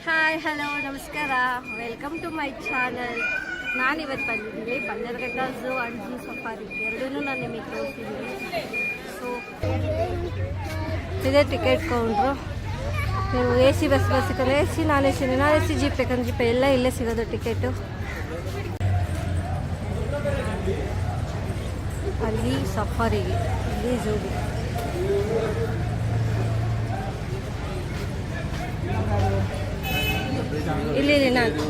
Hi hello ನಮಸ್ಕಾರ, welcome to my channel. ನಾನಿವತ್ತು ಬಂದಿದ್ದೀನಿ Bannerghatta zoo and zoo safari ಎರಡೂ ನಾನು ನಿಮಗೆ ತೋರಿಸ್ತಿದ್ದೀನಿ. ಸೊ ಇದೇ ಟಿಕೆಟ್ ಕೌಂಟ್ರು. ನೀವು ಎ ಸಿ ಬಸ್ ಸಿಕ್ಕಂದ್ರೆ A C, non A C jeep ಬೇಕಂದ್ರೆ ಜೀಪ್ ಎಲ್ಲ ಇಲ್ಲೇ ಸಿಗೋದು ಟಿಕೆಟು. ಅಲ್ಲಿ ಸಫಾರಿಗೆ, ಇಲ್ಲಿ ಝೂಗೆ. ಇಲ್ಲಿ ನಾನು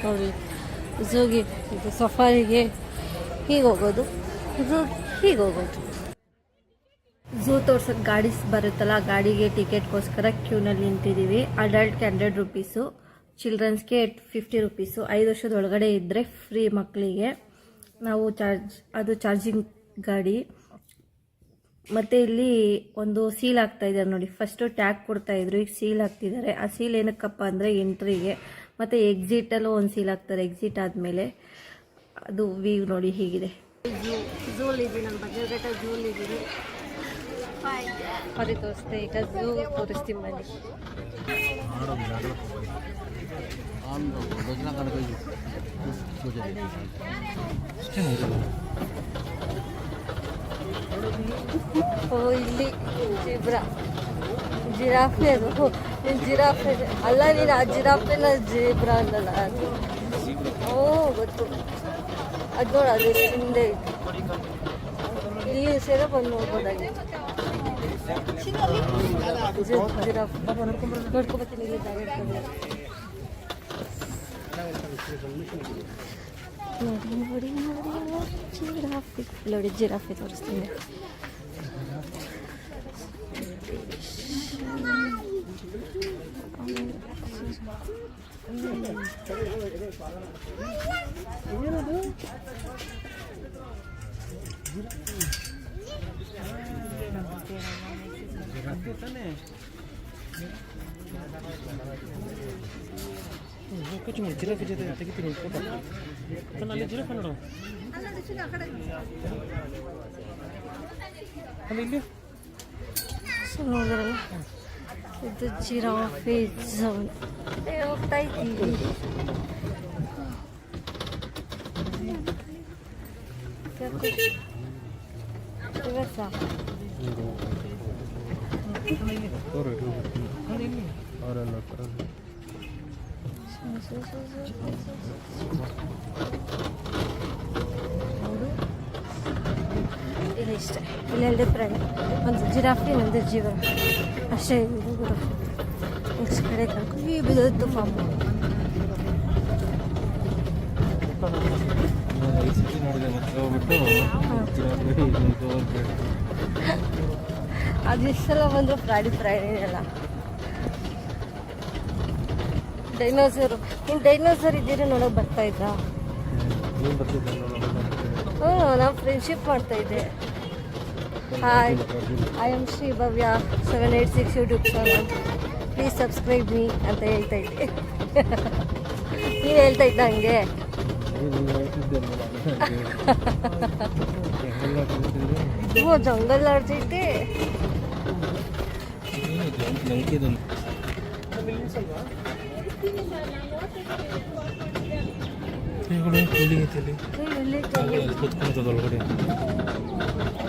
ನೋಡಿ ಝೂಗೆ, ಇದು ಸಫಾರಿಗೆ ಹೀಗೆ ಹೋಗೋದು, ಹೀಗೆ ಹೋಗೋದು. ಝೂ ತೋರ್ಸೋಕ್ಕೆ ಗಾಡಿ ಬರುತ್ತಲ್ಲ, ಗಾಡಿಗೆ ಟಿಕೆಟ್ಗೋಸ್ಕರ ಕ್ಯೂನಲ್ಲಿ ನಿಂತಿದ್ದೀವಿ. ಅಡಲ್ಟ್ಗೆ 100 ರುಪೀಸು, ಚಿಲ್ಡ್ರನ್ಸ್ಗೆ 50 ರುಪೀಸು. 5 ವರ್ಷದ ಒಳಗಡೆ ಇದ್ದರೆ ಫ್ರೀ ಮಕ್ಕಳಿಗೆ. ನಾವು ಅದು ಚಾರ್ಜಿಂಗ್ ಗಾಡಿ. ಮತ್ತು ಇಲ್ಲಿ ಒಂದು ಸೀಲ್ ಹಾಕ್ತಾಯಿದ್ದಾರೆ ನೋಡಿ. ಫಸ್ಟು ಟ್ಯಾಗ್ ಕೊಡ್ತಾಯಿದ್ರು, ಈಗ ಸೀಲ್ ಹಾಕ್ತಿದ್ದಾರೆ. ಆ ಸೀಲ್ ಏನಕ್ಕಪ್ಪ ಅಂದರೆ ಎಂಟ್ರಿಗೆ, ಮತ್ತು ಎಕ್ಸಿಟಲ್ಲೂ ಒಂದು ಸೀಲ್ ಹಾಕ್ತಾರೆ. ಎಕ್ಸಿಟ್ ಆದಮೇಲೆ ಅದು ವ್ಯೂ ನೋಡಿ ಹೀಗಿದೆ. ಝೂಲಿದ್ದೀನಿ, ನಾನು ಬನ್ನೇರುಘಟ್ಟ ಝೂಲಿದ್ದೀನಿ. ಅದು ತೋರಿಸ್ತೆ, ಈಗ ಝೂ ತೋರಿಸ್ತೀನಿ ಬನ್ನಿ. ಓ ಇಲ್ಲಿ ಜಿರಾಫೆ ಅದು, ಜಿರಾಫೆ ಅಲ್ಲ, ನೀನು ಆ ಜಿರಾಫೆನ ಜೀಬ್ರಾ ಅನ್ನಲ್ಲ ಅದು. ಓ ಗೊತ್ತು, ಅದು ನೋಡಿ, ಅದು ಹಿಂದೆ ಇತ್ತು. ಇಲ್ಲಿ ಸೇರ ಬಂದು ನೋಡ್ಬೋದಾಗಿತ್ತು. ಜಿರಾಫ್ ನೋಡ್ಕೊಬತ್ತೀನಿ, ಇಲ್ಲಿ ಜಾಗ ಇಟ್ಕೊಂಡು. ನೋಡಿ ನೋಡಿ ನೋಡಿ ಜಿರಾಫೆ, ನೋಡಿ ಜಿರಾಫೆ ತೋರಿಸ್ತೀನಿ. ಜಿರಾಫೆ ಜೊತೆ ತೆಗಿತೀನಿ ಫೋಟೋ. ಅಲ್ಲಿ ಜಿರಾಫೆ ನೋಡು, ಅಲ್ಲಿ ಇಲ್ಲಿ ನೋಡ್ರಲ್ಲ, ಇದು ಜಿರಾಫೆ ಝೋನ್ ಹೋಗ್ತಾ ಇದ್ದೀವಿ. ಇಷ್ಟೇ, ಇಲ್ಲೆರಡು ಪ್ರಾಣಿ, ಒಂದು ಜಿರಾಫೆ, ಒಂದು ಜೀವ ಅಷ್ಟೇ. ಇದು ನೆಕ್ಸ್ಟ್ ಕಡೆ ಕರ್ಕೊಂಡು ಬಿದ್ದದ್ದು ಫಾರ್ಮ್. ಅದೆಷ್ಟೆಲ್ಲ ಬಂದು ಪ್ರಾಣಿನೆಲ್ಲ. ಡೈನೋಸರು, ನೀನು ಡೈನೋಸರ್ ಇದ್ದೀರಿ ನೋಡೋಕೆ ಬರ್ತಾ ಇದ್ದ? ಹ್ಞೂ, ನಾವು ಫ್ರೆಂಡ್ಶಿಪ್ ಮಾಡ್ತಾ ಇದ್ದೆ. Hi, I am Shri Bhavya 786 YouTube channel, please subscribe me ಅಂತ ಹೇಳ್ತಾ ಇದ್ದೆ. ನೀವು ಹೇಳ್ತಾ ಇದ್ದ ಹಂಗೆ? ಓ, ಜಂಗಲ್ ಆಡ್ತೈತೆ.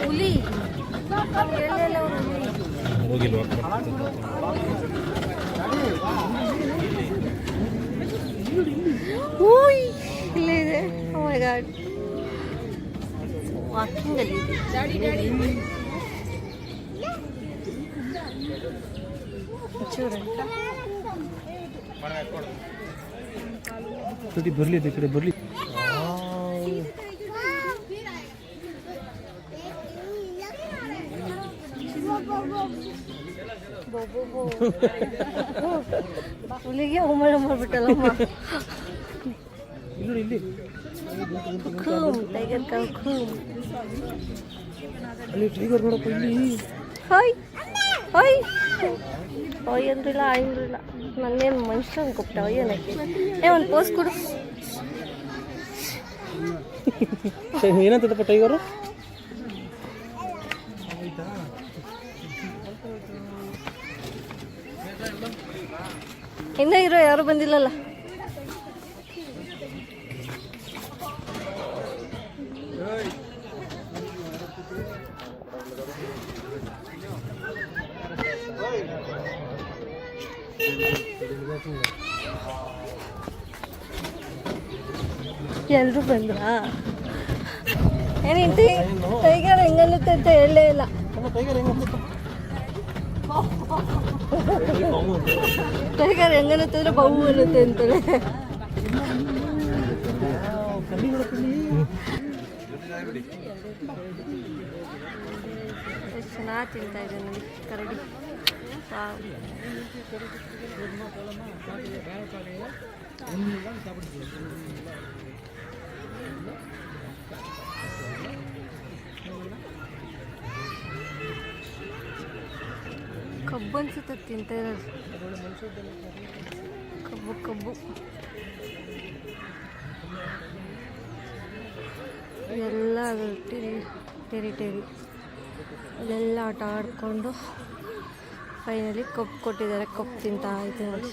ಹುಲಿ ಇಲ್ಲೇ ಇದೆ. ಓ ಮೈ ಗಾಡ್, ವಾಕಿಂಗ್ ಅಲ್ಲಿ ಬರ್ಲಿ, ಈ ಕಡೆ ಬರ್ಲಿ. ಹುಲಿಗೆ ಅವಮಾನ ಮಾಡ್ಬಿಟ್ಟಲ್ಲಮ್ಮ. ಇಲ್ಲಿ ಟೈಗರ್ ಕೌಕೂಮ್. ಅಲ್ಲಿ ಟೈಗರ್ ನೋಡಪ್ಪ ಇಲ್ಲಿ. ಹಾಯ್ ಹಾಯ್ ಹಾಯ್ ಅಂದ್ರಿಲ್ಲ, ಅಂದ್ರಿಲ್ಲ. ನನ್ನೇನು ಮನುಷ್ಯ ಅನ್ಕೊಬಿಟ್ಟ ಏನಕ್ಕೆ? ಒಂದು ಪೋಸ್ ಕೊಡು. ಏನಂತದಪ್ಪ ಟೈಗರು? ಇನ್ನ ಇರೋ ಯಾರು ಬಂದಿಲ್ಲಲ್ಲ. ಎಲ್ರು ಬಂದ್ರಾ? ಏನಂತಿ? ಟೈಗರ್ ಹೆಂಗನ್ನುತ್ತೆ ಅಂತ ಹೇಳಲೇ ಇಲ್ಲ. ಟೈಗರ್ ಹೆಂಗನ್ನುತ್ತೆ ಅಂದ್ರೆ ಬಹು ಅನ್ನುತ್ತೆ ಅಂತಾರೆ. ಎಷ್ಟು ಚೆನ್ನಾಗಿ ತಿಂತಾ ಇದೆ ನೋಡಿ ಕರಡಿ. ಕಬ್ಬು ಅನ್ಸುತ್ತೆ ತಿಂತಾ ಇರೋದು. ಕಬ್ಬು ಕಬ್ಬು ಎಲ್ಲ ಟೆರಿಟರಿ ಇಲ್ಲೆಲ್ಲ ಆಟ ಆಡಿಕೊಂಡು ಫೈನಲಿ ಕಬ್ಬು ಕೊಟ್ಟಿದ್ದಾರೆ. ಕಬ್ಬು ತಿಂತಾ ಐತೆ ನೋಡಿ.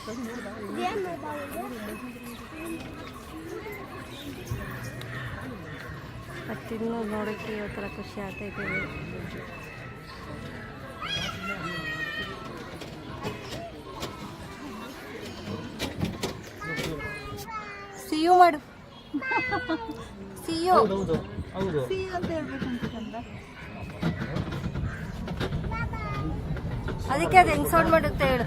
ಅದು ತಿನ್ನೋದು ನೋಡೋಕ್ಕೆ ಯಾವ ಥರ ಖುಷಿ ಆಗ್ತೈತೆ. ಸಿಯು ಮಾಡು. ಸಿಯು ಅಂತ ಹೇಳ್ಬೇಕಂತ. ಅದಕ್ಕೆ ಅದು ಹೆಂಗ್ ಸೌಂಡ್ ಮಾಡುತ್ತೆ ಹೇಳು.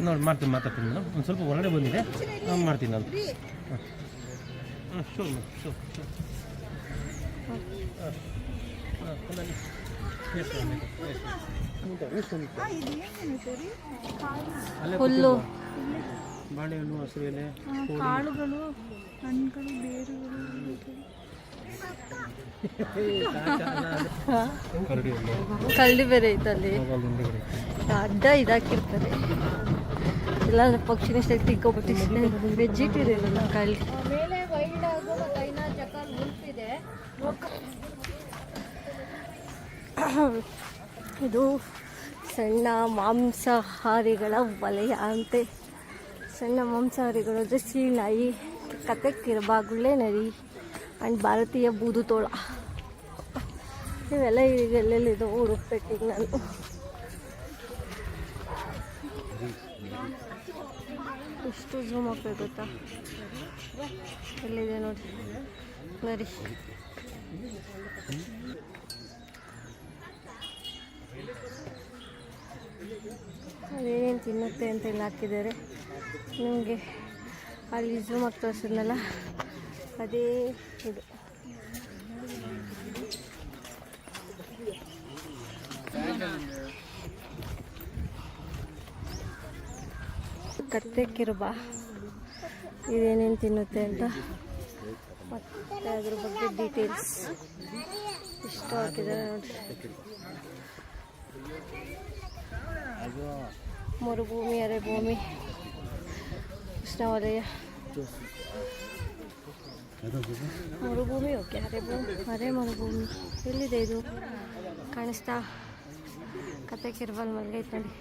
ನೋಡಿ ಮಾತಾಡ್ತೀನಿ ನಾನು. ಒಂದು ಸ್ವಲ್ಪ ಹೊರಗಡೆ ಬಂದಿದೆ, ನಾನು ಮಾಡ್ತೀನಿ ನಾನು. ಹುಲ್ಲು, ಬಾಳೆಹಣ್ಣು, ಹಸಿರು ಎಲೆ, ಕಾಳುಗಳು, ಹಣ್ಣುಗಳು, ಬೇರುಗಳು. ಕಳ್ಳಿ ಬೇರೆ ಐತಲ್ಲಿ. ಅಡ್ಡ ಇದಾಕಿರ್ತಾರೆ. ಎಲ್ಲ ಪಕ್ಷಿನ ತಿಕ್ಕೊಬಿಟ್ಟಿದೆ. ವೆಜಿಟೇರಿಯನ್ ಅಲ್ಲ ಕಳ್ಳಿ. ಇದು ಸಣ್ಣ ಮಾಂಸಾಹಾರಿಗಳ ವಲಯ ಅಂತೆ. ಸಣ್ಣ ಮಾಂಸಾಹಾರಿಗಳು ಅಂದರೆ ಸೀಳಾಯಿ, ಕತೆಕ್ಕಿರಬ, ಗುಳ್ಳೆ ನರಿ ಆ್ಯಂಡ್ ಭಾರತೀಯ ಬೂದು ತೋಳ. ಇವೆಲ್ಲ ಈಗ ಎಲ್ಲೆಲ್ಲಿದೆ ಹುಡುಕ್ಬೇಕೀಗ ನಾನು. ಎಷ್ಟು ಝೂಮ್ ಹಾಕ್ಬೇಕು ಗೊತ್ತಾ? ಎಲ್ಲಿದೆ ನೋಡಿ ನರಿ. ಅದೇನೇನು ತಿನ್ನುತ್ತೆ ಅಂತ ಇಲ್ಲಿ ಹಾಕಿದ್ದಾರೆ. ನಿಮಗೆ ಅಲ್ಲಿ ಝೂಮ್ ಹಾಕಿ ತೋರಿಸಿದ್ನಲ್ಲ, ಅದೇ ಇದು. ಕತ್ತೆ ಕಿರುಬ ಇದೇನೇನು ತಿನ್ನುತ್ತೆ ಅಂತ ಮತ್ತು ಅದ್ರ ಬಗ್ಗೆ ಡೀಟೇಲ್ಸ್ ಇಷ್ಟು ಹಾಕಿದ್ದಾರೆ ನೋಡಿ. ಮರುಭೂಮಿ, ಅರೆಭೂಮಿ, ಉಷ್ಣವಲಯ, ಮರುಭೂಮಿ, ಓಕೆ. ಅರೆ ಮರುಭೂಮಿ ಎಲ್ಲಿದೆ ಇದು? ಕಾಣಿಸ್ತಾ? ಕತೆ ಕಿರ್ಬಲ್ ಮಲ್ಗೈತೆ ನೋಡಿ.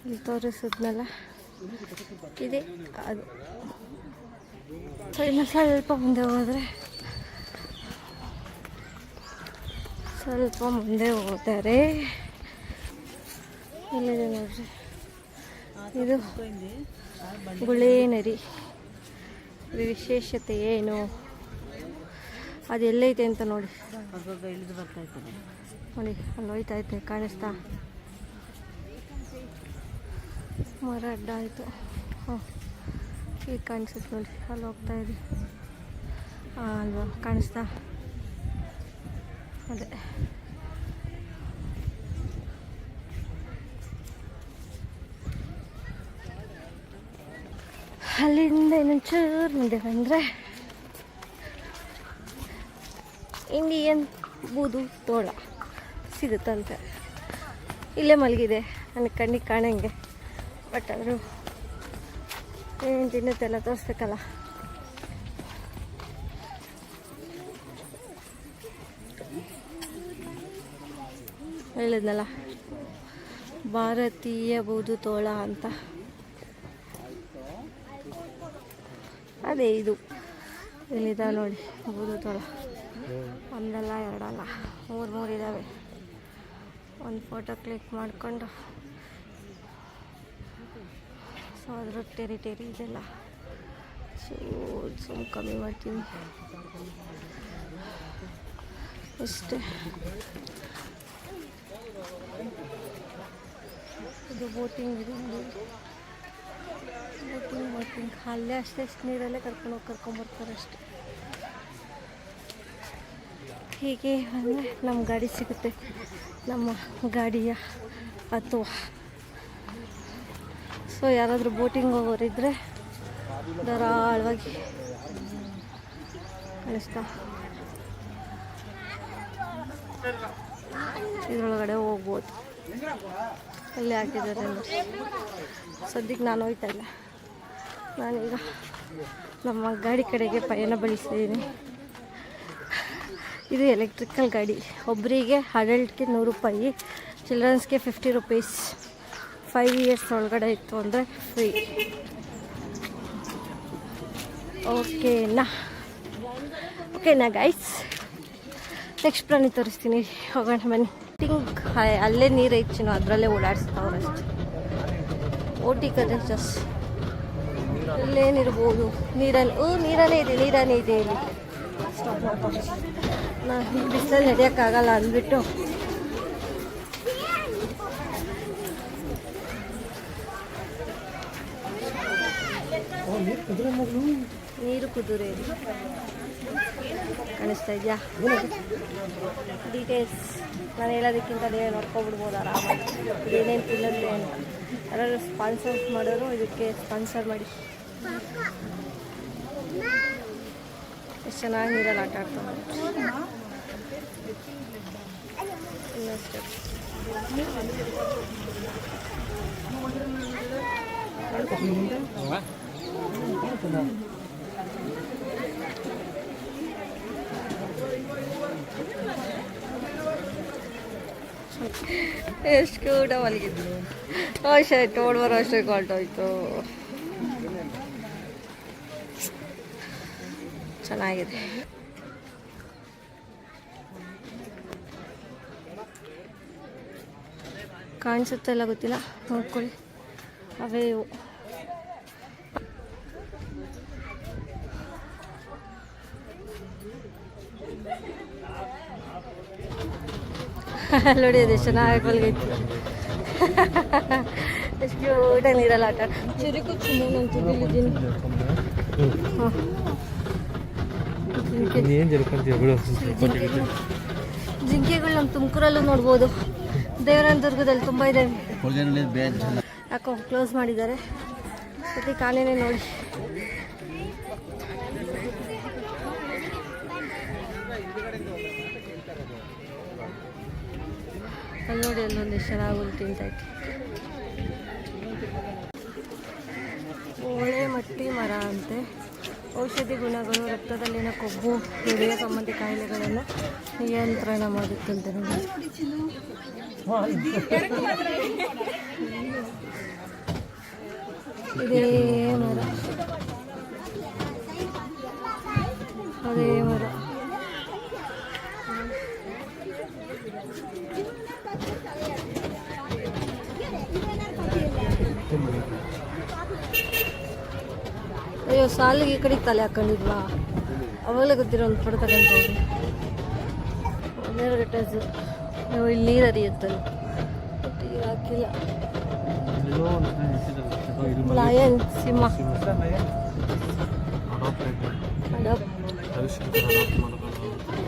ಇಲ್ಲಿ ತೋರಿಸಿದ್ನಲ್ಲ, ಇದೆ ಅದು. ಸೊ ಇನ್ನು ಸ್ವಲ್ಪ ಮುಂದೆ ಹೋದರೆ ಇಲ್ಲಿದೆ ನೋಡ್ರಿ. ಇದು ಗುಳೆ ನರಿ. ಇದು ವಿಶೇಷತೆ ಏನು, ಅದು ಎಲ್ಲೈತೆ ಅಂತ ನೋಡಿ. ಇಳಿದು ಬರ್ತಾಯಿತ್ತು ನೋಡಿ, ಅಲ್ಲಿ ಹೋಯ್ತೈತೆ, ಕಾಣಿಸ್ತಾ? ಮರ ಅಡ್ಡ ಆಯಿತು. ಹಾಂ, ಈಗ ಕಾಣಿಸುತ್ತೆ ನೋಡಿ, ಅಲ್ಲಿ ಹೋಗ್ತಾ ಇದೆ. ಹಾಂ ಅಲ್ವಾ, ಕಾಣಿಸ್ತಾ? ಅದೇ ಅಲ್ಲಿಂದ ಇನ್ನೊಂಚೂರು ಮುಂದೆ ಬಂದರೆ ಇಂಡಿಯನ್ ಬೂದು ತೋಳ ಸಿಗುತ್ತಂತೆ. ಇಲ್ಲೇ ಮಲಗಿದೆ ನನಗೆ ಕಣ್ಣಿಗೆ ಕಾಣಂಗೆ. ಬಟ್ ಆದರೂ ಏನು ತಿನ್ನುತ್ತೆಲ್ಲ ತೋರಿಸ್ಬೇಕಲ್ಲ. ಹೇಳಿದ್ನಲ್ಲ ಭಾರತೀಯ ಬೂದು ತೋಳ ಅಂತ. ಅದೇ ಇದು ಇಲ್ಲಿದೆ ನೋಡಿ ಬೂದು ತೋಳ. ಒಂದಲ್ಲ ಎರಡಲ್ಲ ಮೂರು ಇದ್ದಾವೆ. ಒಂದು ಫೋಟೋ ಕ್ಲಿಕ್ ಮಾಡಿಕೊಂಡು ಸೊ ಅದ್ರ ಟೆರಿಟರಿ ಇದೆಲ್ಲ ಸುಮ್ ಕಮ್ಮಿ ಮಾಡ್ತೀನಿ ಅಷ್ಟೇ. ಇದು ಬೋಟಿಂಗ್ ಇದೆ, ಬೋಟಿಂಗ್ ಅಲ್ಲೇ ಅಷ್ಟೇ ನೀರಲ್ಲೇ ಕರ್ಕೊಂಬರ್ತಾರೆ ಅಷ್ಟೇ. ಹೀಗೆ ಅಂದರೆ ನಮ್ಮ ಗಾಡಿ ಸಿಗುತ್ತೆ, ನಮ್ಮ ಗಾಡಿಯ ಅಥವಾ ಸೊ ಯಾರಾದರೂ ಬೋಟಿಂಗ್ ಹೋಗೋರಿದ್ದರೆ ಧಾರಾಳವಾಗಿ ಕಾಣಿಸ್ತಾ ಇದರೊಳಗಡೆ ಹೋಗ್ಬೋದು. ಅಲ್ಲೇ ಹಾಕಿದ್ದಾರೆ ನೋಡಿ. ಸದ್ಯಕ್ಕೆ ನಾನು ಹೋಗ್ತಾ ಇಲ್ಲ, ನಾನೀಗ ನಮ್ಮ ಗಾಡಿ ಕಡೆಗೆ ಪಯಣ ಬೆಳೆಸಿದ್ದೀನಿ. ಇದು ಎಲೆಕ್ಟ್ರಿಕಲ್ ಗಾಡಿ. ಒಬ್ಬರಿಗೆ ಅಡಲ್ಟ್ಗೆ 100 ರೂಪಾಯಿ, ಚಿಲ್ಡ್ರನ್ಸ್ಗೆ 50 ರುಪೀಸ್. 5 ಇಯರ್ಸ್ ಒಳಗಡೆ ಇತ್ತು ಅಂದರೆ ಫ್ರೀ. ಓಕೆನಾ ಗೈಸ್, ನೆಕ್ಸ್ಟ್ ಪ್ರಾಣಿ ತೋರಿಸ್ತೀನಿ, ಹೋಗೋಣ ಬನ್ನಿ. ಅಲ್ಲೇ ನೀರು ಹೆಚ್ಚಿನ ಅದರಲ್ಲೇ ಓಡಾಡಿಸ್ತಾವ್ರಷ್ಟೆ. ಓಟಿಕದೆ ಜಸ್ಟ್ ಇಲ್ಲೇನಿರ್ಬೋದು, ನೀರನೇ ಇದೆ ಇಲ್ಲಿ. ಸ್ಟಾಪ್ ಮಾಡ್ಕೊಂಡು ನಾನು ಈ ಬಿಸಿಲಲ್ಲಿ ನಡೆಯೋಕ್ಕಾಗಲ್ಲ ಅಂದ್ಬಿಟ್ಟು ನೀರು ಕುದುರೆ ಕಾಣಿಸ್ತಾ ಇದೆಯಾ? ಡೀಟೇಲ್ಸ್ ನಾನು ಹೇಳೋದಕ್ಕಿಂತ ಅದೇ ನೋಡ್ಕೊಬಿಡ್ಬೋದು ಆರಾಮಾಗಿ. ಏನೇನು ತಿನ್ನೋದು ಏನು ಯಾರು ಸ್ಪಾನ್ಸರ್ ಮಾಡೋರು ಇದಕ್ಕೆ ಸ್ಪಾನ್ಸರ್ ಮಾಡಿ. ಎಷ್ಟು ಚೆನ್ನಾಗಿ ನೀರಲ್ಲಿ ಆಟ ಆಡ್ತಾರೆ. ಇನ್ನಷ್ಟೇ ಎಷ್ಟು ಕ್ಯೂಟ ಮಲಗಿದ್ದು. ಅಷ್ಟೇ ಓಡ್ಬರೋ ಅಷ್ಟೇ ಹೊರಟೋಯ್ತು. ಚೆನ್ನಾಗಿದೆ. ಕಾಣಿಸುತ್ತೆ ಇಲ್ಲ ಗೊತ್ತಿಲ್ಲ, ನೋಡ್ಕೊಳ್ಳಿ. ಅವೇ ಇವು ನೋಡಿ, ಅದೆಷ್ಟು ಚೆನ್ನಾಗಿ ಮಲಗೈತಿ. ಎಷ್ಟು ಊಟ ನೀರಲ್ಲ ಆಟ. ಚುರಿಕು ಚಿನ್ನಂತಿದ್ದೀನಿ. ಜಿಂಕೆಗಳು ನಮ್ಮ ತುಮಕೂರಲ್ಲೂ ನೋಡ್ಬೋದು. ದೇವರಾಯನದುರ್ಗದಲ್ಲಿ ತುಂಬ ಇದ್ದಾವೆ. ಯಾಕೋ ಕ್ಲೋಸ್ ಮಾಡಿದ್ದಾರೆ. ಸತಿ ಕಾನೇನೆ ನೋಡಿ. ಅಲ್ಲಿ ನೋಡಿ, ಅಲ್ಲೊಂದಿಷ್ಟು ಚೆನ್ನಾಗಿ ತಿಂತೈತಿ. ಓಳೆ ಮಟ್ಟಿ ಮರ ಅಂತೆ. ಔಷಧಿ ಗುಣಗಳು, ರಕ್ತದಲ್ಲಿನ ಕೊಬ್ಬು, ಹೃದಯ ಸಂಬಂಧಿ ಕಾಯಿಲೆಗಳನ್ನು ನಿಯಂತ್ರಣ ಮಾಡುತ್ತಂತೆ ನೋಡಿ. ಇದೇ ಮರ, ಅದೇ ಮರ. ಅಯ್ಯೋ, ಸಾಲಿಗೆ ಈ ಕಡೆ ತಲೆ ಹಾಕೊಂಡಿದ್ವಾ? ಅವಾಗಲೇ ಗೊತ್ತಿರೋ ಒಂದು ಫೋಟೋ ತಗೊಂಡಿದ್ವಿ. ಟಜ್ ಇಲ್ಲಿ ನೀರು ಹರಿಯುತ್ತಲ್ಲ, ಬಟ್ ಈಗ ಹಾಕಿಲ್ಲ. ಲಯನ್, ಸಿಂಹ,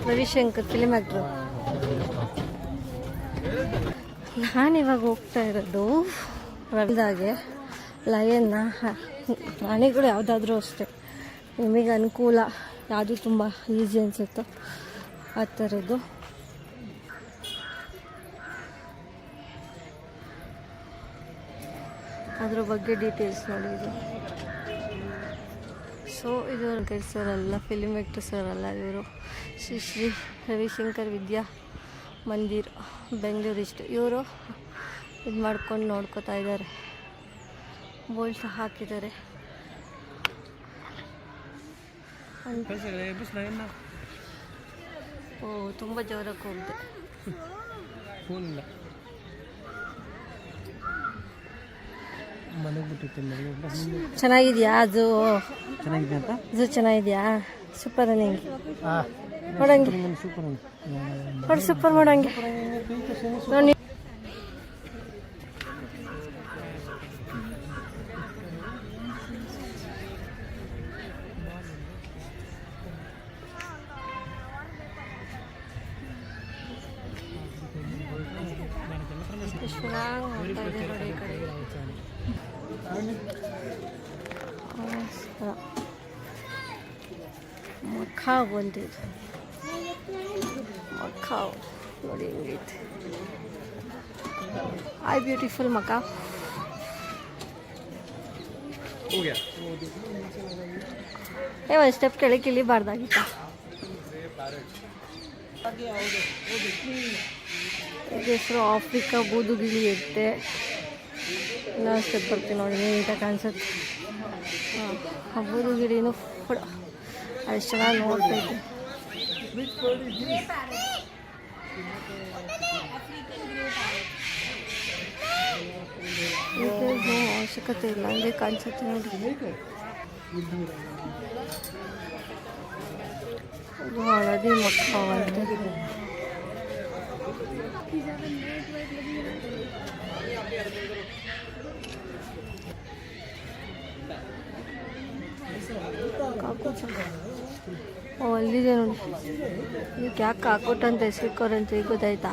ರವಿಶಂಕರ್ ಫಿಲಿಮ್ ಆ್ಯಕ್ಟ್ರು. ನಾನಿವಾಗ ಹೋಗ್ತಾ ಇರೋದು ರವಿದಾಗೆ ಲಯನ್ನ. ಪ್ರಾಣಿಗಳು ಯಾವುದಾದ್ರೂ ಅಷ್ಟೇ ನಿಮಗೆ ಅನುಕೂಲ, ಯಾವುದು ತುಂಬ ಈಸಿ ಅನಿಸುತ್ತೋ ಆ ಥರದ್ದು. ಅದ್ರ ಬಗ್ಗೆ ಡೀಟೇಲ್ಸ್ ನೋಡಿ ಇದು. ಸೊ ಇದು ಸರ್ ಅಲ್ಲ, ಫಿಲ್ಮ್ ಆ್ಯಕ್ಟರ್ ಸರ್ ಅಲ್ಲ, ಇವರು ಶ್ರೀ ಶ್ರೀ ರವಿಶಂಕರ್ ವಿದ್ಯಾ ಮಂದಿರ್ ಬೆಂಗಳೂರು. ಇಷ್ಟು ಇವರು ಇದು ಮಾಡ್ಕೊಂಡು ನೋಡ್ಕೋತಾ ಇದ್ದಾರೆ. ಬೋಲ್ಡ್ ಸಹ ಹಾಕಿದ್ದಾರೆ. ಓ ತುಂಬ ಜೋರಾಗಿ ಹೋಗಿದೆ. ಚೆನ್ನಾಗಿದೆಯಾ ಅದು? ಚೆನ್ನಾಗಿದೆ ಅಂತ ಅದು ಚೆನ್ನಾಗಿದೆಯಾ? ಸೂಪರ್ ನಿಂಗೆ ನೋಡಂಗೆ ನೋಡಿ, ಸೂಪರ್ ಮಾಡೋಂಗೆ ನೋಡಿ. ಎಷ್ಟು ಚೆನ್ನಾಗಿ ಮಾಡ್ತಾ ಇದೆ ನೋಡಿ ಈ ಕಡೆ. ಮಖಾವ್ ಬಂದಿದೆ, ಮಖಾವ್ ನೋಡಿ ಹೆಂಗೈತೆ. ಐ ಬ್ಯೂಟಿಫುಲ್ ಮಖಾವ್. ಒಂದು ಸ್ಟೆಪ್ ಕೆಳಗೆ ಇಳಿಬಾರ್ದಾಗಿತ್ತ. ಹೆಸರು ಆಫ್ರಿಕಾ ಬೂದುಗಿಳಿ ಇರುತ್ತೆ. ಇನ್ನೊಂದು ಸ್ಟೆಪ್ ಬರ್ತೀವಿ ನೋಡಿ, ನೀಟಾಗಿ ಕಾಣಿಸುತ್ತೆ. ಹಾಂ, ಆ ಬೂದುಗಿಳಿನೂ ಫುಲ್ ಅಷ್ಟು ಚೆನ್ನಾಗಿ ನೋಡ್ತೈತೆ. ಇದಕ್ಕೆ ಅವಶ್ಯಕತೆ ಇಲ್ಲ, ಹಂಗೆ ಕಾಣಿಸುತ್ತೆ ನೋಡಿ. ಇದು ಹಳದಿ ಮಕ್ಕವಂತೆ. ಅಲ್ಲಿದೆ ನೋಡಿ. ಇದಕ್ಕೆ ಯಾಕೆ ಕಾಕೋಟ್ ಅಂತ ಹೆಸರಿಕೋರಂತ ಈಗ ಗೊತ್ತಾಯ್ತಾ?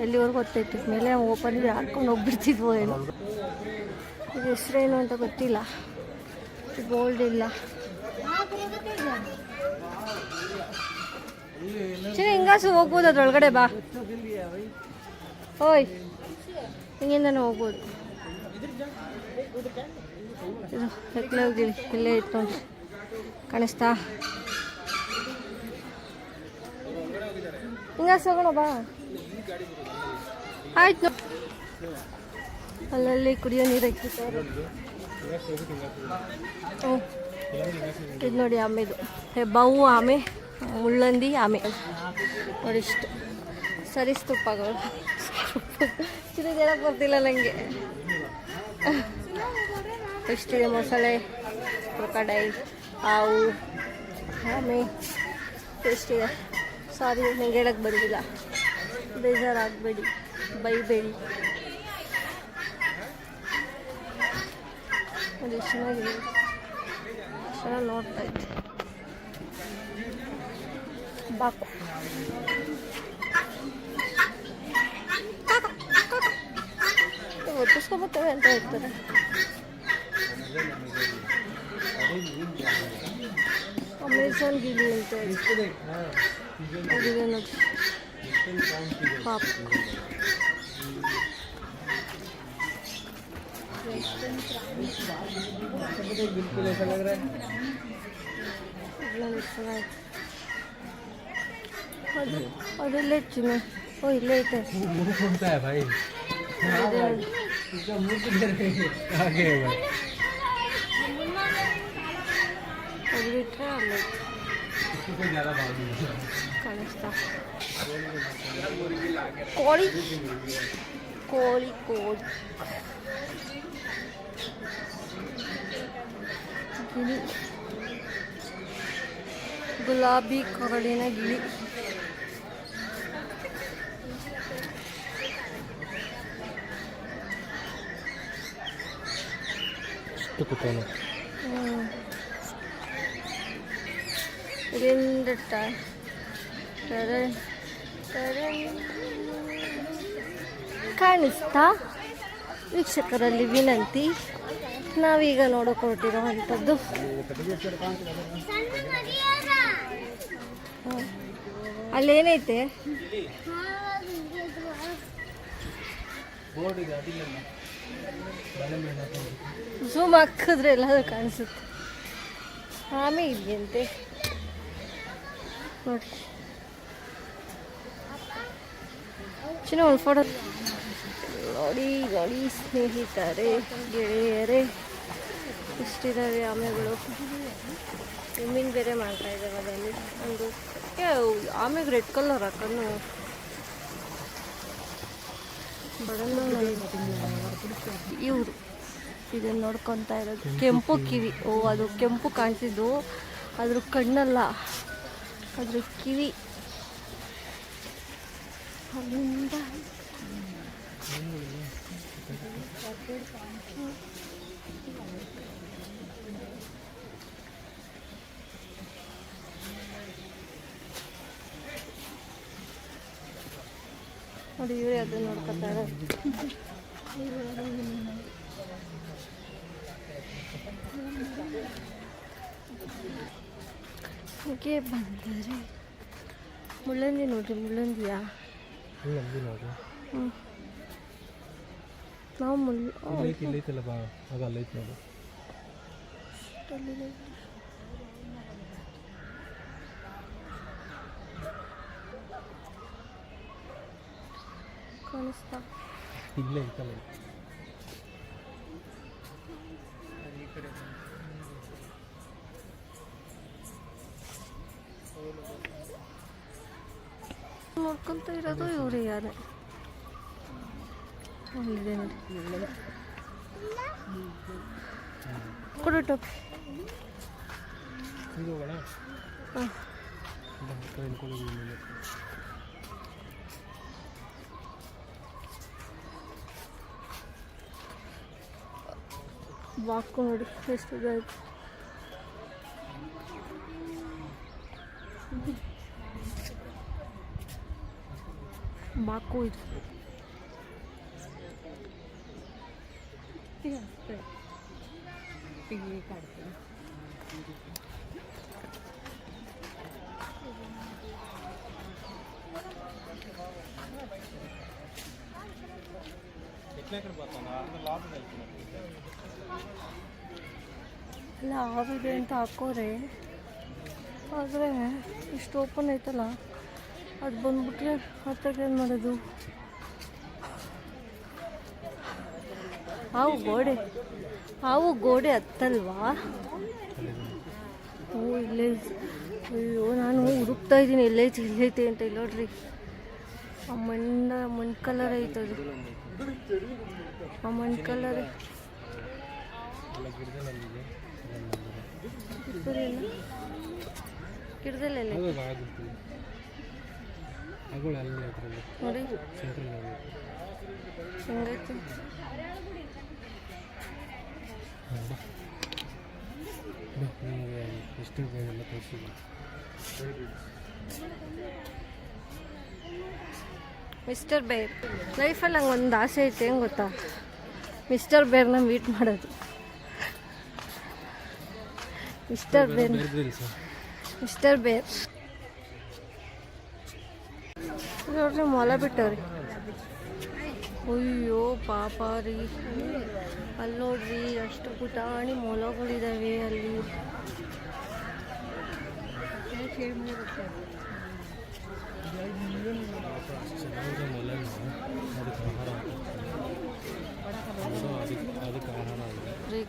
ಎಲ್ಲಿವರೆಗೂ ಗೊತ್ತಾಯ್ತು, ಮೇಲೆ ಓಪನ್ ಇದೆ ಹಾಕ್ಕೊಂಡು ಹೋಗ್ಬಿಡ್ತಿದ್ವೋ ಏನೋ. ಇದು ಹೆಸರೇನು ಅಂತ ಗೊತ್ತಿಲ್ಲ, ಗೋಲ್ಡ್ ಇಲ್ಲ. ಸರಿ, ಹಿಂಗಾಸು ಹೋಗ್ಬೋದು, ಅದ್ರೊಳಗಡೆ ಬಾ. ಓಯ್, ಹಿಂಗಿಂದನೇ ಹೋಗ್ಬೋದು. ಇದು ಹೆಕ್ಲೆ ಹೋಗಿರಿ, ಇಲ್ಲೇ ಇತ್ತು ನೋಡಿ, ಕಾಣಿಸ್ತಾ? ಹಿಂಗಾಸು ಹೋಗೋಣ ಬಾ. ಆಯ್ತು. ಅಲ್ಲಲ್ಲಿ ಕುಡಿಯೋ ನೀರು ಹಾಕಿರ್ತಾರೆ. ಇದು ನೋಡಿ ಆಮೆದು, ಹೆಬ್ಬಾವು ಆಮೆ, ಮುಳ್ಳಂದಿ ಆಮೆ ನೋಡಿ. ಇಷ್ಟು ಸರಿಸ್ತುಪ್ಪಗಳು. ಚಿನ್ನದೇನಕ್ಕೆ ಬರ್ತಿಲ್ಲ ನನಗೆ. ಎಷ್ಟಿದೆ ಮೊಸಳೆ, ಕ್ರೊಕೊಡೈಲ್, ಹಾವು, ಆಮೆ ಎಷ್ಟಿದೆ. ಸಾರಿ, ನನಗೆ ಹೇಳಕ್ಕೆ ಬರೋದಿಲ್ಲ, ಬೇಜಾರಾಗಬೇಡಿ, ಬೈಬೇಡಿ. ಅದು ಎಷ್ಟು ಚೆನ್ನಾಗಿದೆ, ಚೆನ್ನಾಗಿ ನೋಡ್ತಾ ಇದ್ದೆ. ಬಾಕು ಒತ್ತಿಸ್ಕೊಬರ್ತವೆ ಅಂತ ಹೇಳ್ತಾರೆ. ಅಮೆಝಾನ್ ಗಿಳಿ ಅಂತ ಅದಿದೆ ನೋಡಿ ಪಾಪ. ಅದೆಲ್ಲ ಹೆಚ್ಚು. ಓ ಇಲ್ಲೇ ಐತೆ. ಅದು ಬಿಟ್ಟರೆ ಅಲ್ಲೇ ಕಾಣಿಸ್ತಾ. ಕೋಳಿ ಕೋಳಿ ಕೋಳಿ ಗಿಳಿ, ಗುಲಾಬಿ ಕೊರಳಿನ ಗಿಳಿ. ಇದರಿಂದ ಕಾಣಿಸ್ತಾ? ವೀಕ್ಷಕರಲ್ಲಿ ವಿನಂತಿ, ನಾವೀಗ ನೋಡೋಕೆ ಹೊರಟಿರೋವಂಥದ್ದು ಅಲ್ಲೇನೈತೆ ಝೂಮ್ ಹಾಕಿದ್ರೆ ಎಲ್ಲಾದ್ರೂ ಕಾಣಿಸುತ್ತೆ. ಆಮೆ ಇದೆಯಂತೆ ನೋಡಿ. ಚಿನ್ನ ಒಂದು ಫೋಟೋ ನೋಡಿ. ನೋಡಿ ಸ್ನೇಹಿತರೆ, ಗೆಳೆಯರೇ, ಇಷ್ಟಿದ್ದಾವೆ ಆಮೆಗಳು. ಸ್ವಿಮ್ಮಿಂಗ್ ಬೇರೆ ಮಾಡ್ತಾ ಇದ್ದಾವೆ ಅದರಲ್ಲಿ. ಒಂದು ಆಮೆಗೆ ರೆಡ್ ಕಲರ್ ಹಾಕನ್ನು ಬಡನ್ನು ಇವರು ಇದನ್ನು ನೋಡ್ಕೊತಾ ಇರೋದು. ಕೆಂಪು ಕಿವಿ. ಓ, ಅದು ಕೆಂಪು ಕಾಣಿಸಿದ್ದು ಅದ್ರ ಕಣ್ಣಲ್ಲ, ಅದ್ರ ಕಿವಿ. ಅಲ್ಲಿಂದ ನೋಡಿ ಇವರೇ ಅದನ್ನ ನೋಡ್ಕೊತಾ ಇರೋದು. ಹೀಗೆ ಬಂದರೆ ಮುಳ್ಳಂದಿ ನೋಡ್ರಿ. ಮುಳ್ಳಂದಿಯಾ? ಹ್ಞೂ, ನಾವು ಇಲ್ಲೈತಲ್ಲ ಬಾ, ಅದು ಅಲ್ಲೈತೆ ನೋಡು. ಕಾಣಿಸ್ತಾ ಇಲ್ಲೇ ಐತಲ್ಲ. ನೋಡ್ಕೊಂತ ಇರೋದು ಇವ್ರೆ ಯಾರು. ಇದೆ ನೋಡಿ ಕೊಡು ಟೋಪಿ. ಹಾಂ, ಬಾಕು ನೋಡಿ ಎಷ್ಟು ಇದಾಯ್ತು. ಬಾಕು ಇದು. ಲಾವಿದೆ ಅಂತ ಹಾಕೋರೆ, ಆದರೆ ಇಷ್ಟು ಓಪನ್ ಐತಲ್ಲ, ಅದು ಬಂದ್ಬಿಟ್ರೆ ಹತ್ತಾಗ ಏನು ಮಾಡೋದು? ಹಾವು ಗೋಡೆ ಹತ್ತಲ್ವಾ? ಓ, ಇಲ್ಲೇ. ಅಯ್ಯೋ, ನಾನು ಹುಡುಕ್ತಾ ಇದ್ದೀನಿ ಎಲ್ಲೈತಿ ಅಂತ. ಇಲ್ಲ ನೋಡ್ರಿ, ಆ ಮಣ್ಣು ಕಲರ್ ಐತದು. ಆ ಮಣ್ಣು ಕಲರ್ ಗಿಡದಲ್ಲೆಲ್ಲ ನೋಡಿ ಹೆಂಗೈತಿ. ಮಿಸ್ಟರ್ ಬೇರ್ ಲೈಫಲ್ಲಿ ಹಂಗೆ ಒಂದು ಆಸೆ ಐತೆ. ಹೆಂಗೆ ಗೊತ್ತಾ? ಮಿಸ್ಟರ್ ಬೇರ್ನ ಮೀಟ್ ಮಾಡೋದು. ಮಿಸ್ಟರ್ ಬೇರ್ ನೋಡ್ರಿ, ಮೊಲ ಬಿಟ್ಟವ್ರಿ. ಅಯ್ಯೋ ಪಾಪ ರೀ, ಅಲ್ಲಿ ನೋಡ್ರಿ ಅಷ್ಟು ಪುಟಾಣಿ ಮೊಲಗಳಿದಾವೆ ಅಲ್ಲಿ.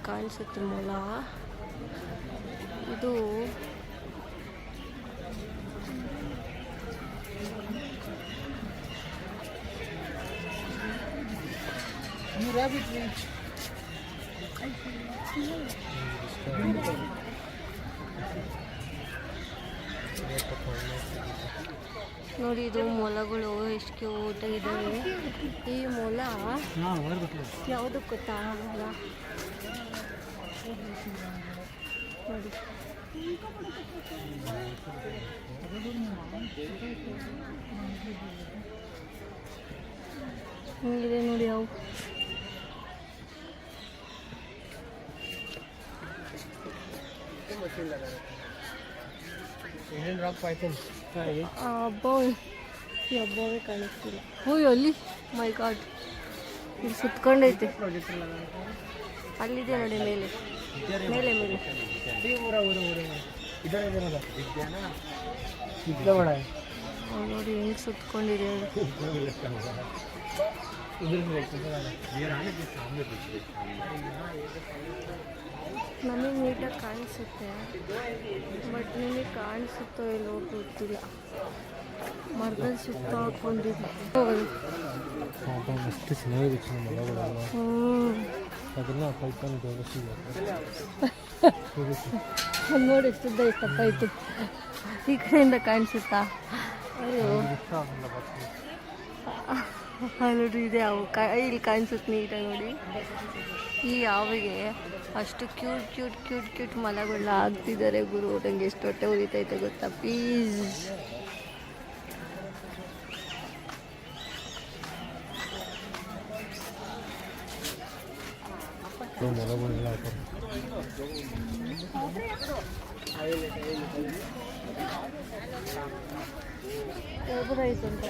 ಕಾಣಿಸುತ್ತೆ ಮೊಲ ಇದು. ನೋಡಿ, ಇದು ಮೊಲಗಳು ಎಷ್ಟು ಕ್ಯೂಟ್ ಆಗಿದ್ದಾವೆ. ಈ ಮೊಲ ಯಾವುದು ಗೊತ್ತಾ? ಮೊಲ ನೋಡಿ, ಹಿಂಗಿದೆ ನೋಡಿ ಅವು. ಹಬ್ಬವೇ ಕಾಣಿಸ್ತಿಲ್ಲ. ಹೋಯ್ ಅಲ್ಲಿ, ಮೈ ಗಾಡ್, ಇಲ್ಲಿ ಸುತ್ಕೊಂಡೈತೆ. ಅಲ್ಲಿದೆ ನೋಡಿ ಮೇಲೆ ಮೇಲೆ ಮೇಲೆ ನೋಡಿ ಹೆಂಗೆ ಸುತ್ಕೊಂಡಿದೆ. ನಮಗೆ ನೀಟಾಗಿ ಕಾಣಿಸುತ್ತೆ, ಬಟ್ ನಿಮಗೆ ಕಾಣಿಸುತ್ತೋ ಇಲ್ಲೋ ಗೊತ್ತಿಲ್ಲ. ಮರದಲ್ಲಿ ಸುತ್ತ ಹಾಕೊಂಡಿದ್ದೆ ಎಷ್ಟು ಚೆನ್ನಾಗಿದೆ ಮರಗಳೆಲ್ಲ. ಅದನ್ನ ಕಲ್ಕೊಂಡು ನೋಡಿ ಎಷ್ಟುದ್ದ ಇಷ್ಟಪ್ಪ ಇತ್ತು. ಈ ಕಡೆಯಿಂದ ಕಾಣಿಸುತ್ತಾ? ಅಯ್ಯೋ ನೋಡಿ ಇದೆ ಅವು ಇಲ್ಲಿ ಕಾಣಿಸುತ್ತೆ ನೀಟಾಗಿ ನೋಡಿ. ಈ ಹಾವಿಗೆ ಅಷ್ಟು ಕ್ಯೂಟ್ ಕ್ಯೂಟ್ ಕ್ಯೂಟ್ ಕ್ಯೂಟ್ ಮಲಗಳನ್ನ ಹಾಕ್ತಿದ್ದಾರೆ ಗುರು. ನಂಗೆ ಎಷ್ಟು ಹೊಟ್ಟೆ ಉರಿತೈತೆ ಗೊತ್ತಾ? ಪ್ಲೀಸ್ ಮಲಗಳೆಲ್ಲ ಒಬ್ಬರಾಯ್ತಂತ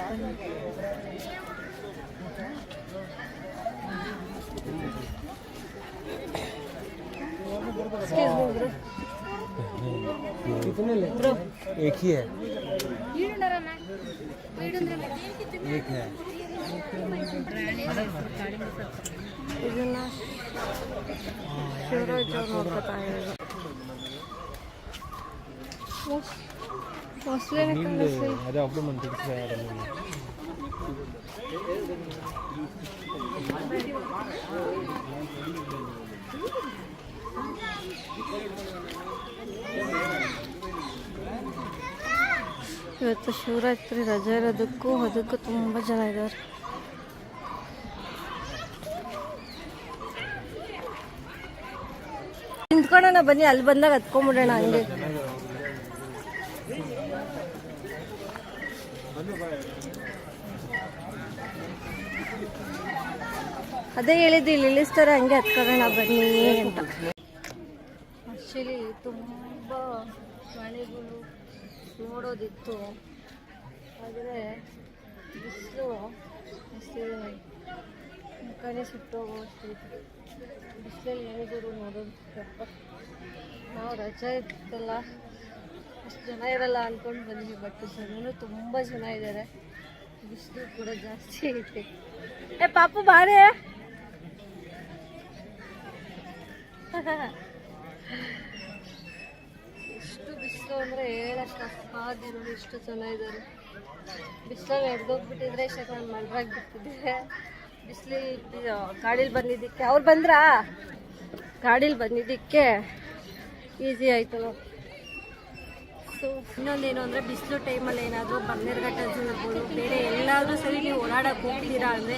ब्रो एक ही है, एक है. ಇದನ್ನ ಶಿವರಾಜ್ ಅವ್ರು ನೋಡ್ಕೊತಾ ಇರೋದು. ಮೊಸಳೆನೇ ಕಾಣಿಸ್ತಾ ಅದೇ ಒಬ್ಬರು ಮಂದಿ ಇವತ್ತು ಶಿವರಾತ್ರಿ ರಜೆ ಇರೋದಕ್ಕೂ ಅದಕ್ಕೂ ತುಂಬ ಜನ ಇದ್ದಾರೆ. ನಿಂತ್ಕೊಳ್ಳೋಣ ಬನ್ನಿ, ಅಲ್ಲಿ ಬಂದಾಗ ಹತ್ಕೊಂಡ್ಬಿಡೋಣ ಹಂಗೆ. ಅದೇ ಹೇಳಿದ್ದು ಇಲ್ಲಿ ಇಳಿಸ್ತಾರೆ, ಹಂಗೆ ಹತ್ಕೊಳ್ಳೋಣ ಬನ್ನಿ ಅಂತ. ಆ್ಯಕ್ಚುಲಿ ತುಂಬ ಮಳೆಗಳು ನೋಡೋದಿತ್ತು, ಆದರೆ ಬಿಸಿಲು ಮುಖನೇ ಸುಟ್ಟೋಗೋಗ್ತೈತೆ. ಬಿಸಿಲಲ್ಲಿ ಏನಿದ್ರು ನೋಡೋದು ತಪ್ಪ. ನಾವು ರಜೆ ಇತ್ತಲ್ಲ, ಅಷ್ಟು ಜನ ಇರಲ್ಲ ಅಂದ್ಕೊಂಡು ಬಂದ್ವಿ, ಬಟ್ ಜನನೂ ತುಂಬ ಜನ ಇದ್ದಾರೆ. ಬಿಸಿಲು ಕೂಡ ಜಾಸ್ತಿ ಐತೆ. ಏ ಪಾಪು ಬಾರೆ. ಎಷ್ಟು ಬಿಸಿಲು ಅಂದರೆ ಹೇಳಕ್ಕ ಹಾಗೆ ನೋಡಿ, ಎಷ್ಟು ಜನ ಇದ್ದಾರೆ. ಬಿಸಿಲಲ್ಲಿ ಎಡ್ದೋಗ್ಬಿಟ್ಟಿದ್ರೆ ಇಷ್ಟ ನಾನು ಮಲ್ರಾಗಿ ಬಿಟ್ಟಿದ್ದೆ. ಬಿಸಿಲಿ ಗಾಡೀಲಿ ಬಂದಿದ್ದಕ್ಕೆ, ಅವ್ರು ಬಂದ್ರಾ? ಗಾಡೀಲಿ ಬಂದಿದ್ದಕ್ಕೆ ಈಸಿ ಆಯಿತು ನೋಡಿ. ಸೊ ಇನ್ನೊಂದೇನು ಅಂದರೆ ಬಿಸಿಲು ಟೈಮಲ್ಲಿ ಏನಾದರೂ ಬನ್ನೇರುಘಟ್ಟ ಝೂ ಇರ್ಬೋದು, ಬೇರೆ ಎಲ್ಲಾದರೂ ಸರಿ ನೀವು ಓಡಾಡೋಕೆ ಹೋಗ್ತೀರಾ ಅಂದರೆ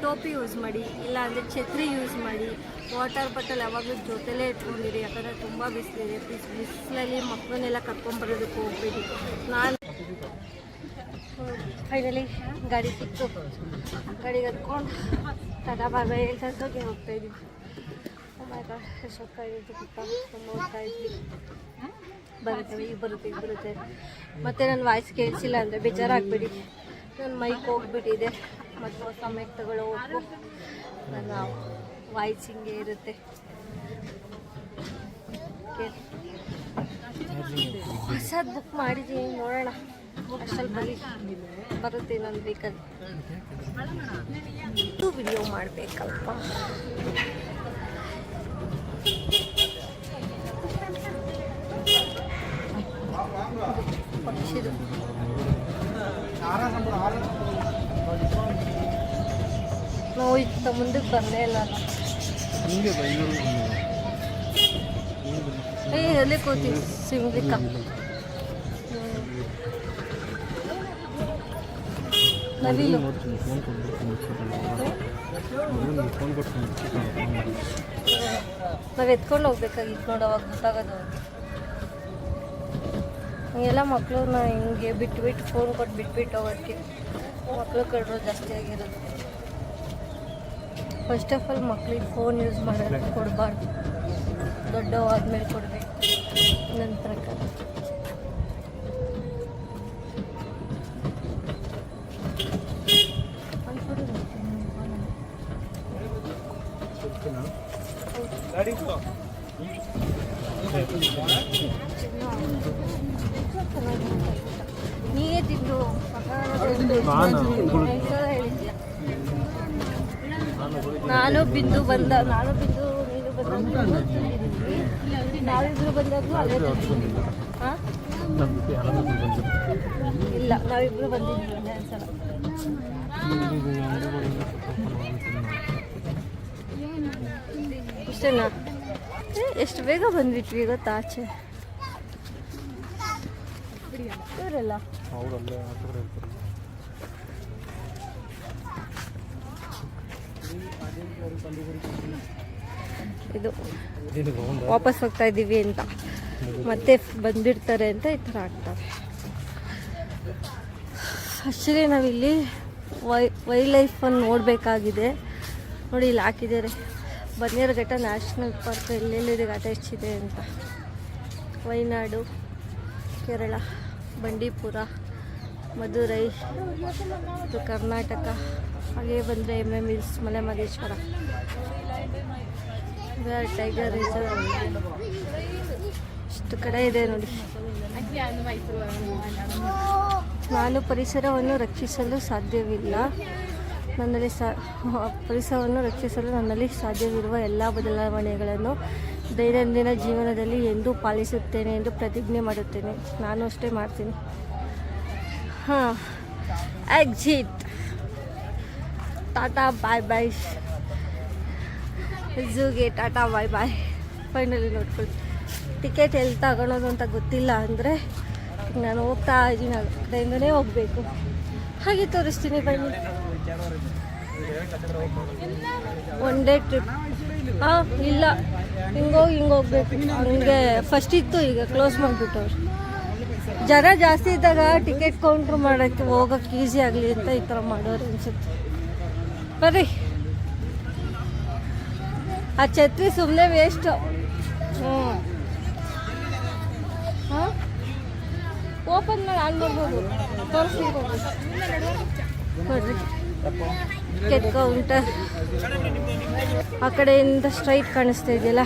ಟೋಪಿ ಯೂಸ್ ಮಾಡಿ, ಇಲ್ಲ ಅಂದರೆ ಛತ್ರಿ ಯೂಸ್ ಮಾಡಿ. ವಾಟರ್ ಬಾಟಲ್ ಯಾವಾಗಲೂ ಜೊತೆಲೇ ಇಟ್ಕೊಂಡಿರಿ, ಯಾಕಂದರೆ ತುಂಬ ಬಿಸಿಲಿದೆ. ಬಿಸಿಲಲ್ಲಿ ಮಕ್ಕಳನ್ನೆಲ್ಲ ಕರ್ಕೊಂಬರೋದಕ್ಕೆ ಹೋಗ್ಬೇಡಿ. ನಾನು ಫೈನಲಿ ಗಾಡಿ ಸಿಕ್ತು, ಗಾಡಿಗೆ ಹತ್ಕೊಂಡು ಟಾಟಾ ಬಾಬಾ ಹೇಳ್ತೋಗಿ ಹೋಗ್ತಾಯಿದ್ವಿ. ಎಷ್ಟೊತ್ತಾಗಿದ್ದು ಗೊತ್ತಾ? ತುಂಬ ಹೋಗ್ತಾಯಿದ್ವಿ. ಬರುತ್ತೆ ಈಗ ಬರುತ್ತೆ ಈಗ ಬರುತ್ತೆ. ಮತ್ತು ನನ್ನ ವಾಯ್ಸ್ ಕೇಳಿಸಿಲ್ಲ ಅಂದರೆ ಬೇಜಾರಾಗಬೇಡಿ, ನನ್ನ ಮೈಕ್ ಹೋಗ್ಬಿಟ್ಟಿದೆ. ಮತ್ತು ಹೊಸ ಮೈಕ್ ತಗೊಳ್ಳೋವರೆಗೂ ನನ್ನ ವಾಯ್ಸ್ ಹಿಂಗೆ ಇರುತ್ತೆ. ಹೊಸದು ಬುಕ್ ಮಾಡಿದ್ದೀನಿ, ನೋಡೋಣ ಅಷ್ಟಲ್ಲಿ ಬರುತ್ತೆ ನನ್ನ ಬೇಕಲ್ಲಿ. ವಿಡಿಯೋ ಮಾಡಬೇಕಲ್ಪ. ಪಕ್ಷಿದು ನಾವು ಇತ್ತ ಮುಂದಕ್ಕೆ ಬರಲೇ ಇಲ್ಲ. ಎಲ್ಲಿ ಕೂತೀವಿ ಸಿಮ್ಲಿಕ್ಕ. ನವಿಲು ನಾವು ಎತ್ಕೊಂಡು ಹೋಗ್ಬೇಕಾಗಿತ್ತು ನೋಡಿ, ಅವಾಗ ಗೊತ್ತಾಗೋದು. ಹಂಗೆಲ್ಲ ಮಕ್ಕಳನ್ನ ಹಿಂಗೆ ಬಿಟ್ಬಿಟ್ಟು ಫೋನ್ ಕೊಟ್ಟು ಬಿಟ್ಬಿಟ್ಟು ಹೋಗೋಕ್ಕೆ ಮಕ್ಕಳು ಕಳ್ರು ಜಾಸ್ತಿ ಆಗಿರೋದು. ಫಸ್ಟ್ ಆಫ್ ಆಲ್ ಮಕ್ಳಿಗೆ ಫೋನ್ ಯೂಸ್ ಮಾಡೋಕ್ಕೆ ಕೊಡಬಾರ್ದು, ದೊಡ್ಡವಾದ್ಮೇಲೆ ಕೊಡಬೇಕು ನನ್ನ ಪ್ರಕಾರ. ನೀನೇ ತಿಂದು ನಾನು ಬಿಂದು ನೀನು ಬಂದಾಗ ನಾವಿಬ್ರು ಬಂದಾಗೂ ಅಲ್ಲೇ ತಿಂದಿದ್ವಿ. ಹಾಂ ಇಲ್ಲ, ನಾವಿಬ್ರು ಬಂದಿದ್ವಿ ಒಂದ್ಸಲ. ಇಷ್ಟೇನಾ? ಎಷ್ಟು ಬೇಗ ಬಂದ್ಬಿಟ್ವಿ ಗೊತ್ತಾ ಆಚೆ. ಇವರೆಲ್ಲ ಇದು ವಾಪಸ್ ಹೋಗ್ತಾ ಇದ್ದೀವಿ ಅಂತ ಮತ್ತೆ ಬಂದಿರ್ತಾರೆ ಅಂತ ಈ ಥರ ಆಗ್ತಾರೆ. ಆ್ಯಕ್ಚುಲಿ ನಾವಿಲ್ಲಿ ವೈಲ್ಡ್ ಲೈಫನ್ನು ನೋಡಬೇಕಾಗಿದೆ. ನೋಡಿ ಇಲ್ಲಿ ಹಾಕಿದ್ದಾರೆ ಬನ್ನೇರುಘಟ್ಟ ನ್ಯಾಷನಲ್ ಪಾರ್ಕ್ ಎಲ್ಲೆಲ್ಲಿದೆ ಅಟ್ಯಾಚ್ ಇದೆ ಅಂತ. ವಯನಾಡು, ಕೇರಳ, ಬಂಡೀಪುರ, ಮಧುರೈ, ಇದು ಕರ್ನಾಟಕ. ಹಾಗೆ ಬಂದರೆ MM hills, Male Mahadeshwara, tiger reserve, ಇಷ್ಟು ಕಡೆ ಇದೆ ನೋಡಿ. ನಾನು ಪರಿಸರವನ್ನು ರಕ್ಷಿಸಲು ಸಾಧ್ಯವಿಲ್ಲ. ಪರಿಸರವನ್ನು ರಕ್ಷಿಸಲು ನನ್ನಲ್ಲಿ ಸಾಧ್ಯವಿರುವ ಎಲ್ಲ ಬದಲಾವಣೆಗಳನ್ನು ದೈನಂದಿನ ಜೀವನದಲ್ಲಿ ಎಂದೂ ಪಾಲಿಸುತ್ತೇನೆ ಎಂದು ಪ್ರತಿಜ್ಞೆ ಮಾಡುತ್ತೇನೆ. ನಾನು ಅಷ್ಟೇ ಮಾಡ್ತೀನಿ. ಹಾಂ, ಎಕ್ಸಿಟ್. ಟಾಟಾ ಬಾಯ್ ಬಾಯ್. ಝೂಗೆ ಟಾಟಾ ಬಾಯ್ ಬಾಯ್. ಫೈನಲಿ ನೋಡ್ಕೊಳ್ಳಿ. ಟಿಕೆಟ್ ಎಲ್ಲಿ ತಗೊಳೋದು ಅಂತ ಗೊತ್ತಿಲ್ಲ ಅಂದರೆ ನಾನು ಹೋಗ್ತಾ ಇದ್ದೀನಿ, ಆ ಕಡೆಯಿಂದನೇ ಹೋಗಬೇಕು. ಹಾಗೆ ತೋರಿಸ್ತೀನಿ ಬನ್ನಿ. One day trip. ಹಾಂ, ಇಲ್ಲ, ಹಿಂಗೋಗ್ಬೇಕು. ಹಂಗೆ ಫಸ್ಟ್ ಇತ್ತು, ಈಗ ಕ್ಲೋಸ್ ಮಾಡಿಬಿಟ್ಟವ್ರು. ಜನ ಜಾಸ್ತಿ ಇದ್ದಾಗ ಟಿಕೆಟ್ ಕೌಂಟ್ರ್ ಮಾಡೋಕ್ಕೆ ಹೋಗೋಕ್ಕೆ ಈಸಿ ಆಗಲಿ ಅಂತ ಈ ಥರ ಮಾಡೋರು ಅನ್ಸುತ್ತೆ. ಬರ್ರಿ, ಆ ಛತ್ರಿ ಸುಮ್ಮನೆ ವೇಸ್ಟು. ಹಾಂ, ಓಪನ್ ಮಾಡಿ ಆನ್ ಮಾಡ್ಬೋದು, ತೋರಿಸ್ಬೋದು. ಬರ್ರಿ, ಟಿಕೆಟ್ ಕೌಂಟರ್ ಆ ಕಡೆಯಿಂದ ಸ್ಟ್ರೈಟ್ ಕಾಣಿಸ್ತಾ ಇದೆಯಲ್ಲ,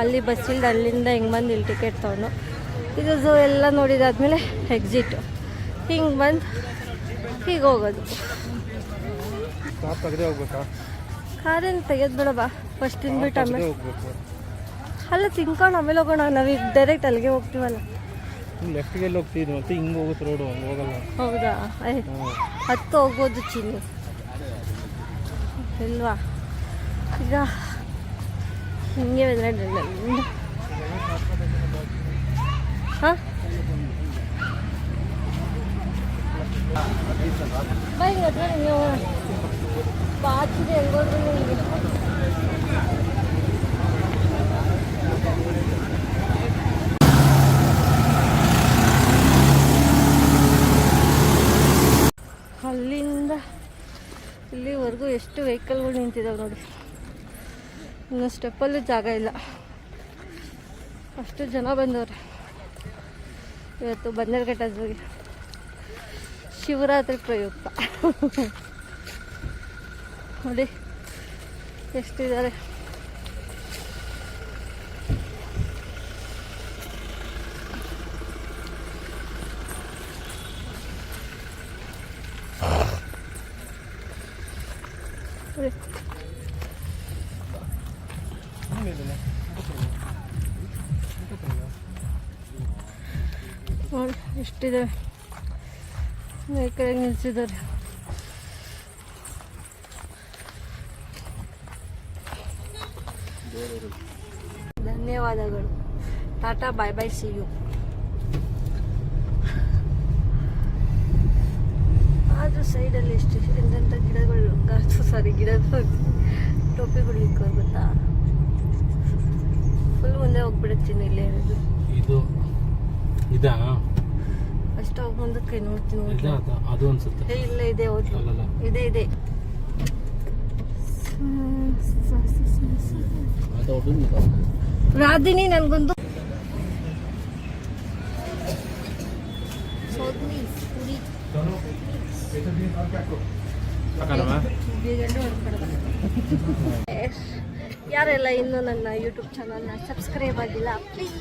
ಅಲ್ಲಿ ಬಸ್ ಇಲ್ದ ಅಲ್ಲಿಂದ ಹಿಂಗೆ ಬಂದು ಇಲ್ಲಿ ಟಿಕೆಟ್ ತೊಗೊಂಡು ಇದು ಝೂ ಎಲ್ಲ ನೋಡಿದಾದ್ಮೇಲೆ ಎಕ್ಸಿಟು. ಹಿಂಗೆ ಬಂದು ಹೀಗೆ ಹೋಗೋದು. ಕಾರೇನು ತೆಗೆದು ಬಿಡಬಾ, ಫಸ್ಟ್ ತಿಂದ್ಬಿಟ್ಟು ಆಮೇಲೆ ಅಲ್ಲ ತಿನ್ಕೊಂಡು ಆಮೇಲೆ ಹೋಗೋಣ. ನಾವೀಗ ಡೈರೆಕ್ಟ್ ಅಲ್ಲಿಗೆ ಹೋಗ್ತೀವಲ್ಲ. ಲೆಫ್ಟ್ಗೆ ಹೋಗ್ತಿದ್ವಿ ಮತ್ತೆ ಹಿಂಗೆ ಹೋಗುತ್ತೆ ರೋಡು, ಹಂಗೆ ಹೋಗಲ್ಲ. ಹೌದಾ? ಹತ್ತು ಹೋಗ್ಬೋದು ಚಿನ್ನಿ ಇಲ್ವಾ? ಈಗ ಹಿಂಗೆ ಬಂದರೆ ಹಾಂ ಬೈ ಹತ್ರ ನೀವು ಬಾಚಿದೆ ಹೆಂಗೋದ್ರು ನಿಮಗೆ. ಅಲ್ಲಿಂದ ಇಲ್ಲಿವರೆಗೂ ಎಷ್ಟು ವೆಹಿಕಲ್ಗಳು ನಿಂತಿದ್ದಾವೆ ನೋಡಿ. ಇನ್ನು ಸ್ಟೆಪ್ಪಲ್ಲೂ ಜಾಗ ಇಲ್ಲ, ಅಷ್ಟು ಜನ ಬಂದವ್ರೆ ಇವತ್ತು ಬನ್ನೇರುಘಟ್ಟ ಝೂಗೆ. ಶಿವರಾತ್ರಿ ಪ್ರಯುಕ್ತ ನೋಡಿ ಎಷ್ಟಿದ್ದಾರೆ. ನೋಡಿ ಎಷ್ಟಿದೆ, ವೆಹಿಕಲ್ ನಿಲ್ಸಿದ್ದಾರೆ. ಧನ್ಯವಾದಗಳು. ಟಾಟಾ ಬಾಯ್ ಬಾಯ್, ಸಿ ಯು. ಆದರೂ ಸೈಡಲ್ಲಿ ಎಷ್ಟು ಎಂತೆಂಥ ಗಿಡಗಳು, ಟೋಪಿಗಳು ಇಕ್ಕೋರು ಗೊತ್ತಾ. ಫುಲ್ ಮುಂದೆ ಹೋಗ್ಬಿಡುತ್ತೀನಿ. ಇಲ್ಲೇ ಇರೋದು ಇದು ಇದಾ? ಅಷ್ಟು ಹೋಗಿ ಮುಂದಕ್ಕೆ ನೋಡ್ತೀನಿ. ಅದು ಅನ್ಸುತ್ತೆ. ಇಲ್ಲ ಇದೆ, ಹೌದು ಇದೆ ಇದೆ. ರಾಧಿನಿ ನನಗೊಂದು ಯಾರೆಲ್ಲ ಇನ್ನೂ ನನ್ನ ಯೂಟ್ಯೂಬ್ ಚಾನಲ್ನ ಸಬ್ಸ್ಕ್ರೈಬ್ ಆಗಿಲ್ಲ ಪ್ಲೀಸ್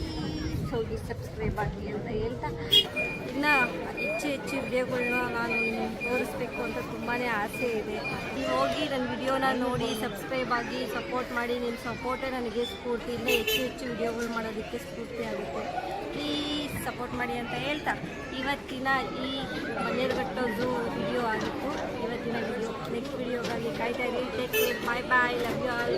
ಹೋಗಿ ಸಬ್ಸ್ಕ್ರೈಬ್ ಆಗಿ ಅಂತ ಹೇಳ್ತಾ ಇನ್ನು ಹೆಚ್ಚು ವಿಡಿಯೋಗಳನ್ನ ನಾನು ನಿಮ್ಗೆ ತೋರಿಸ್ಬೇಕು ಅಂತ ತುಂಬಾ ಆಸೆ ಇದೆ. ನೀವು ಹೋಗಿ ನನ್ನ ವಿಡಿಯೋನ ನೋಡಿ ಸಬ್ಸ್ಕ್ರೈಬ್ ಆಗಿ ಸಪೋರ್ಟ್ ಮಾಡಿ. ನಿಮ್ಮ ಸಪೋರ್ಟೇ ನನಗೆ ಸ್ಫೂರ್ತಿ. ಇನ್ನೂ ಹೆಚ್ಚು ವಿಡಿಯೋಗಳು ಮಾಡೋದಕ್ಕೆ ಸ್ಫೂರ್ತಿ ಆಗುತ್ತೆ. ಪ್ಲೀಸ್ ಸಪೋರ್ಟ್ ಮಾಡಿ ಅಂತ ಹೇಳ್ತಾ ಇವತ್ತಿನ ಈ ಬನ್ನೇರುಘಟ್ಟ ಝೂ ವಿಡಿಯೋ ಆಗಿತ್ತು. ಇವತ್ತಿನ ವಿಡಿಯೋ ನೆಕ್ಸ್ಟ್ ವಿಡಿಯೋಗಾಗಿ ಕಾಯ್ತಾ ಇರಿ. Take care, bye bye, love you all.